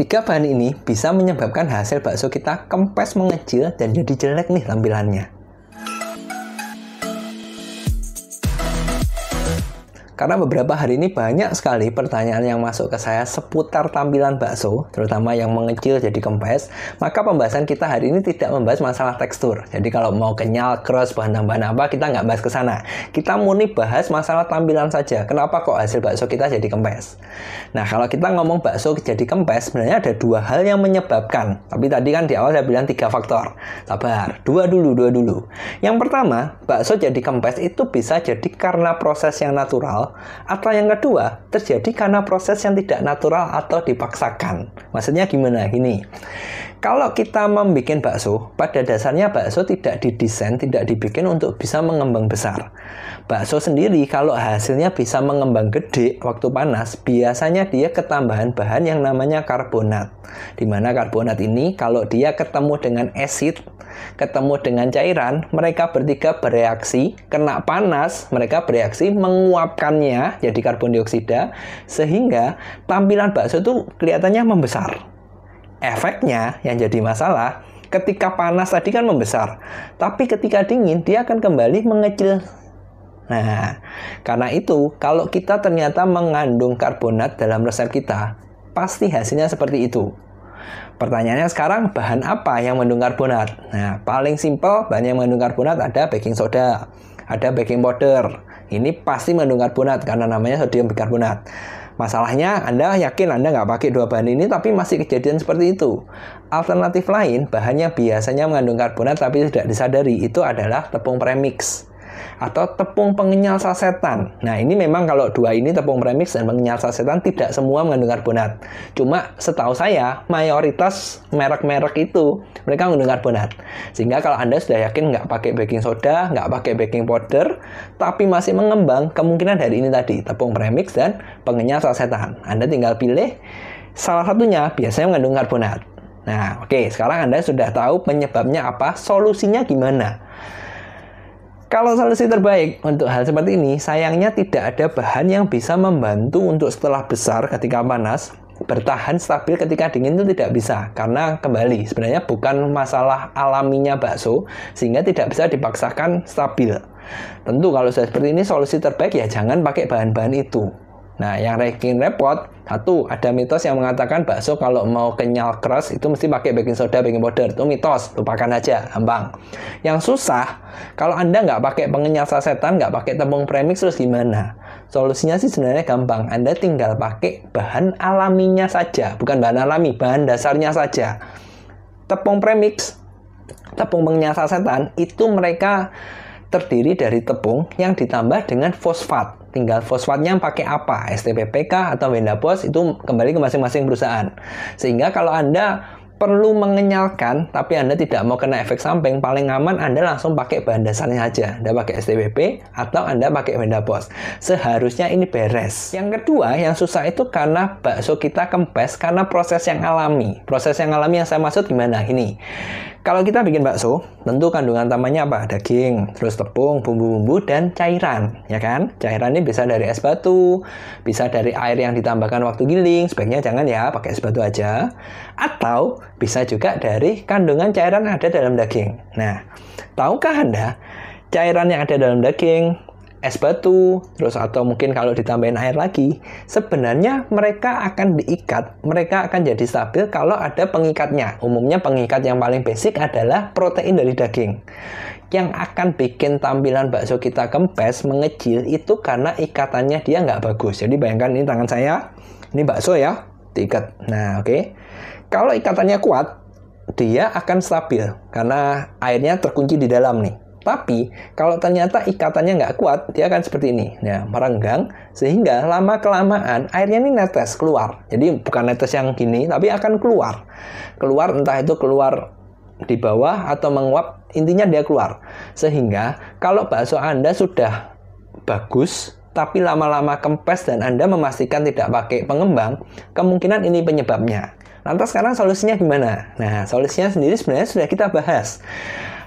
Tiga bahan ini bisa menyebabkan hasil bakso kita kempes, mengecil, dan jadi jelek nih tampilannya. Karena beberapa hari ini banyak sekali pertanyaan yang masuk ke saya seputar tampilan bakso, terutama yang mengecil jadi kempes, maka pembahasan kita hari ini tidak membahas masalah tekstur. Jadi kalau mau kenyal, keras, bahan tambahan apa, kita nggak bahas ke sana. Kita murni bahas masalah tampilan saja. Kenapa kok hasil bakso kita jadi kempes? Nah, kalau kita ngomong bakso jadi kempes, sebenarnya ada dua hal yang menyebabkan. Tapi tadi kan di awal saya bilang 3 faktor. Sabar, dua dulu. Yang pertama, bakso jadi kempes itu bisa jadi karena proses yang natural, atau yang kedua, terjadi karena proses yang tidak natural atau dipaksakan. Maksudnya gimana? Gini, kalau kita membuat bakso, pada dasarnya bakso tidak didesain, tidak dibikin untuk bisa mengembang besar. Bakso sendiri kalau hasilnya bisa mengembang gede waktu panas, biasanya dia ketambahan bahan yang namanya karbonat. Dimana karbonat ini kalau dia ketemu dengan asid, ketemu dengan cairan, mereka bertiga bereaksi, kena panas, mereka bereaksi menguapkannya jadi karbon dioksida, sehingga tampilan bakso itu kelihatannya membesar. Efeknya yang jadi masalah, ketika panas tadi kan membesar, tapi ketika dingin dia akan kembali mengecil. Nah, karena itu kalau kita ternyata mengandung karbonat dalam resep kita, pasti hasilnya seperti itu. Pertanyaannya sekarang, bahan apa yang mengandung karbonat? Nah, paling simpel bahan yang mengandung karbonat ada baking soda, ada baking powder. Ini pasti mengandung karbonat karena namanya sodium bikarbonat. Masalahnya, Anda yakin Anda nggak pakai dua bahan ini tapi masih kejadian seperti itu. Alternatif lain, bahan yang biasanya mengandung karbonat tapi tidak disadari, itu adalah tepung premix atau tepung pengenyal sasetan. Nah, ini memang kalau dua ini, tepung premix dan pengenyal sasetan, tidak semua mengandung karbonat. Cuma setahu saya, mayoritas merek-merek itu mereka mengandung karbonat. Sehingga kalau Anda sudah yakin nggak pakai baking soda, nggak pakai baking powder, tapi masih mengembang, kemungkinan dari ini tadi, tepung premix dan pengenyal sasetan. Anda tinggal pilih salah satunya, biasanya mengandung karbonat. Nah, oke, sekarang Anda sudah tahu penyebabnya apa, solusinya gimana. Kalau solusi terbaik untuk hal seperti ini, sayangnya tidak ada bahan yang bisa membantu untuk setelah besar ketika panas, bertahan stabil ketika dingin itu tidak bisa. Karena kembali, sebenarnya bukan masalah alaminya bakso, sehingga tidak bisa dipaksakan stabil. Tentu kalau sudah seperti ini, solusi terbaik ya jangan pakai bahan-bahan itu. Nah, yang bikin repot, satu, ada mitos yang mengatakan bakso kalau mau kenyal keras itu mesti pakai baking soda, baking powder. Itu mitos, lupakan aja, gampang. Yang susah, kalau Anda nggak pakai pengenyal sasetan, nggak pakai tepung premix, terus gimana? Solusinya sih sebenarnya gampang. Anda tinggal pakai bahan alaminya saja, bukan bahan alami, bahan dasarnya saja. Tepung premix, tepung pengenyal sasetan, itu mereka terdiri dari tepung yang ditambah dengan fosfat. Tinggal fosfatnya pakai apa? STPPK atau Wendapos, itu kembali ke masing-masing perusahaan. Sehingga kalau Anda perlu mengenyalkan, tapi Anda tidak mau kena efek samping, paling aman Anda langsung pakai bahan dasarnya aja. Anda pakai STPP atau Anda pakai Wendapos. Seharusnya ini beres. Yang kedua, yang susah itu karena bakso kita kempes karena proses yang alami. Proses yang alami yang saya maksud gimana? Ini. Kalau kita bikin bakso, tentu kandungan utamanya apa? Daging, terus tepung, bumbu-bumbu, dan cairan, ya kan? Cairan ini bisa dari es batu, bisa dari air yang ditambahkan waktu giling, sebaiknya jangan ya, pakai es batu aja. Atau bisa juga dari kandungan cairan yang ada dalam daging. Nah, tahukah Anda, cairan yang ada dalam daging, es batu, terus atau mungkin kalau ditambahin air lagi, sebenarnya mereka akan diikat, mereka akan jadi stabil kalau ada pengikatnya. Umumnya pengikat yang paling basic adalah protein dari daging. Yang akan bikin tampilan bakso kita kempes, mengecil, itu karena ikatannya dia nggak bagus. Jadi bayangkan ini tangan saya, ini bakso ya, diikat. Nah, oke. Kalau ikatannya kuat, dia akan stabil, karena airnya terkunci di dalam nih. Tapi, kalau ternyata ikatannya nggak kuat, dia akan seperti ini. Ya, merenggang, sehingga lama-kelamaan airnya ini netes, keluar. Jadi, bukan netes yang gini, tapi akan keluar. Keluar, entah itu keluar di bawah atau menguap, intinya dia keluar. Sehingga, kalau bakso Anda sudah bagus, tapi lama-lama kempes dan Anda memastikan tidak pakai pengembang, kemungkinan ini penyebabnya. Lantas sekarang solusinya gimana? Nah, solusinya sendiri sebenarnya sudah kita bahas.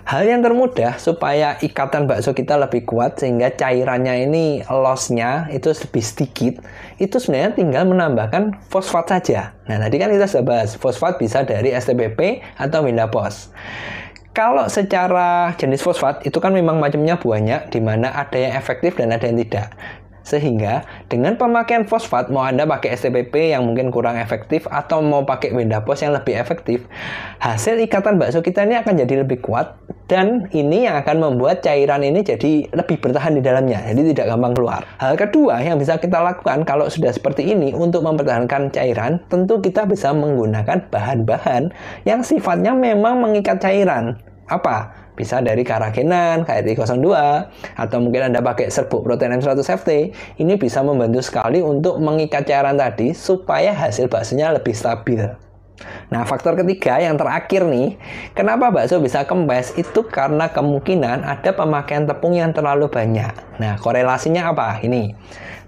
Hal yang termudah supaya ikatan bakso kita lebih kuat sehingga cairannya ini loss-nya itu lebih sedikit, itu sebenarnya tinggal menambahkan fosfat saja. Nah, tadi kan kita sudah bahas, fosfat bisa dari STPP atau Windapos. Kalau secara jenis fosfat itu kan memang macamnya banyak, di mana ada yang efektif dan ada yang tidak. Sehingga dengan pemakaian fosfat, mau Anda pakai STPP yang mungkin kurang efektif atau mau pakai Windapos yang lebih efektif, hasil ikatan bakso kita ini akan jadi lebih kuat dan ini yang akan membuat cairan ini jadi lebih bertahan di dalamnya, jadi tidak gampang keluar. Hal kedua yang bisa kita lakukan kalau sudah seperti ini untuk mempertahankan cairan, tentu kita bisa menggunakan bahan-bahan yang sifatnya memang mengikat cairan. Apa? Bisa dari karagenan, KRI02, atau mungkin Anda pakai serbuk protein M100FT. Ini bisa membantu sekali untuk mengikat cairan tadi supaya hasil baksonya lebih stabil. Nah, faktor ketiga yang terakhir nih, kenapa bakso bisa kempes itu karena kemungkinan ada pemakaian tepung yang terlalu banyak. Nah, korelasinya apa? Ini.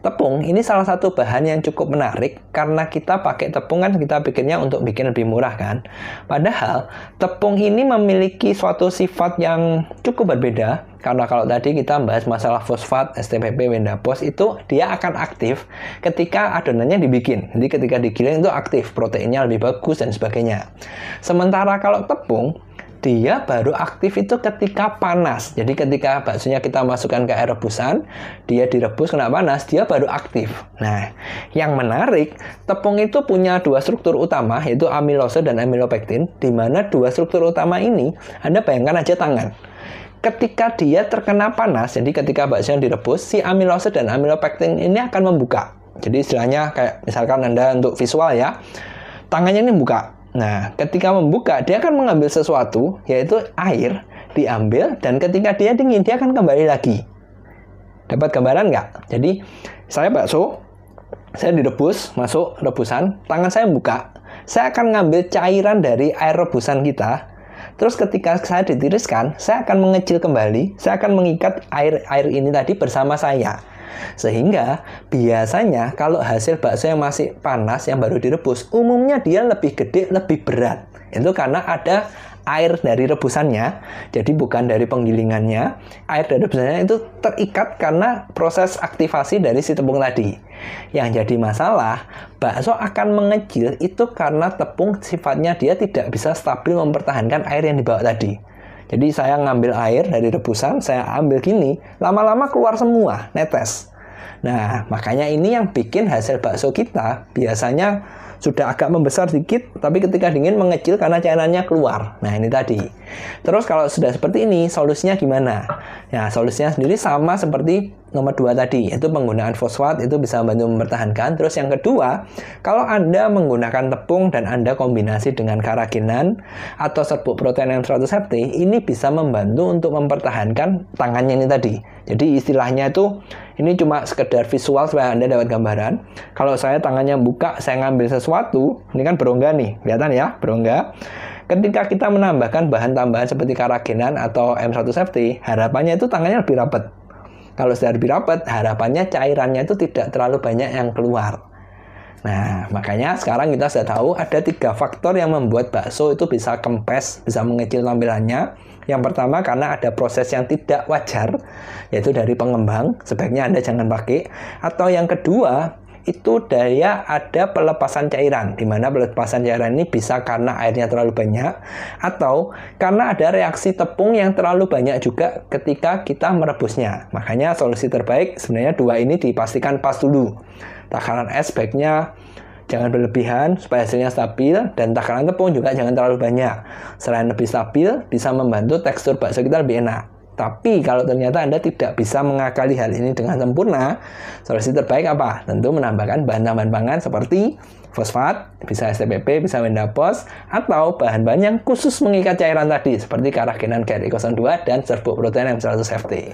Tepung ini salah satu bahan yang cukup menarik karena kita pakai tepung kan kita pikirnya untuk bikin lebih murah kan. Padahal tepung ini memiliki suatu sifat yang cukup berbeda karena kalau tadi kita bahas masalah fosfat, STPP, Windapos itu dia akan aktif ketika adonannya dibikin. Jadi ketika digiling itu aktif, proteinnya lebih bagus dan sebagainya. Sementara kalau tepung dia baru aktif itu ketika panas. Jadi ketika baksonya kita masukkan ke air rebusan, dia direbus kena panas, dia baru aktif. Nah, yang menarik, tepung itu punya dua struktur utama, yaitu amilose dan amilopektin, di mana dua struktur utama ini, Anda bayangkan aja tangan. Ketika dia terkena panas, jadi ketika baksonya direbus, si amilose dan amilopektin ini akan membuka. Jadi istilahnya kayak misalkan Anda untuk visual ya, tangannya ini buka. Nah, ketika membuka, dia akan mengambil sesuatu, yaitu air, diambil, dan ketika dia dingin, dia akan kembali lagi. Dapat gambaran nggak? Jadi, saya bakso, saya direbus, masuk rebusan, tangan saya buka, saya akan ngambil cairan dari air rebusan kita, terus ketika saya ditiriskan, saya akan mengecil kembali, saya akan mengikat air ini tadi bersama saya. Sehingga biasanya kalau hasil bakso yang masih panas yang baru direbus, umumnya dia lebih gede, lebih berat. Itu karena ada air dari rebusannya, jadi bukan dari penggilingannya. Air dari rebusannya itu terikat karena proses aktivasi dari si tepung tadi. Yang jadi masalah, bakso akan mengecil itu karena tepung sifatnya dia tidak bisa stabil mempertahankan air yang dibawa tadi. Jadi saya ngambil air dari rebusan, saya ambil gini, lama-lama keluar semua, netes. Nah, makanya ini yang bikin hasil bakso kita biasanya sudah agak membesar sedikit, tapi ketika dingin mengecil karena cairannya keluar. Nah, ini tadi. Terus kalau sudah seperti ini, solusinya gimana? Nah, solusinya sendiri sama seperti nomor 2 tadi, yaitu penggunaan fosfat itu bisa membantu mempertahankan. Terus yang kedua, kalau Anda menggunakan tepung dan Anda kombinasi dengan karagenan atau serbuk protein M100FT, ini bisa membantu untuk mempertahankan tangannya ini tadi. Jadi istilahnya itu, ini cuma sekedar visual supaya Anda dapat gambaran. Kalau saya tangannya buka, saya ngambil sesuatu, ini kan berongga nih, kelihatan ya, berongga. Ketika kita menambahkan bahan tambahan seperti karagenan atau M100FT, harapannya itu tangannya lebih rapat. Kalau sudah lebih rapat, harapannya cairannya itu tidak terlalu banyak yang keluar. Nah, makanya sekarang kita sudah tahu ada 3 faktor yang membuat bakso itu bisa kempes, bisa mengecil tampilannya. Yang pertama karena ada proses yang tidak wajar, yaitu dari pengembang, sebaiknya Anda jangan pakai. Atau yang kedua, itu daya ada pelepasan cairan, di mana pelepasan cairan ini bisa karena airnya terlalu banyak, atau karena ada reaksi tepung yang terlalu banyak juga ketika kita merebusnya. Makanya solusi terbaik sebenarnya 2 ini dipastikan pas dulu. Takaran es baiknya jangan berlebihan supaya hasilnya stabil, dan takaran tepung juga jangan terlalu banyak. Selain lebih stabil, bisa membantu tekstur bakso kita lebih enak. Tapi kalau ternyata Anda tidak bisa mengakali hal ini dengan sempurna, solusi terbaik apa? Tentu menambahkan bahan tambahan pangan seperti fosfat, bisa STPP, bisa Windapos, atau bahan-bahan yang khusus mengikat cairan tadi, seperti karagenan KRI02 dan serbuk protein M100FT.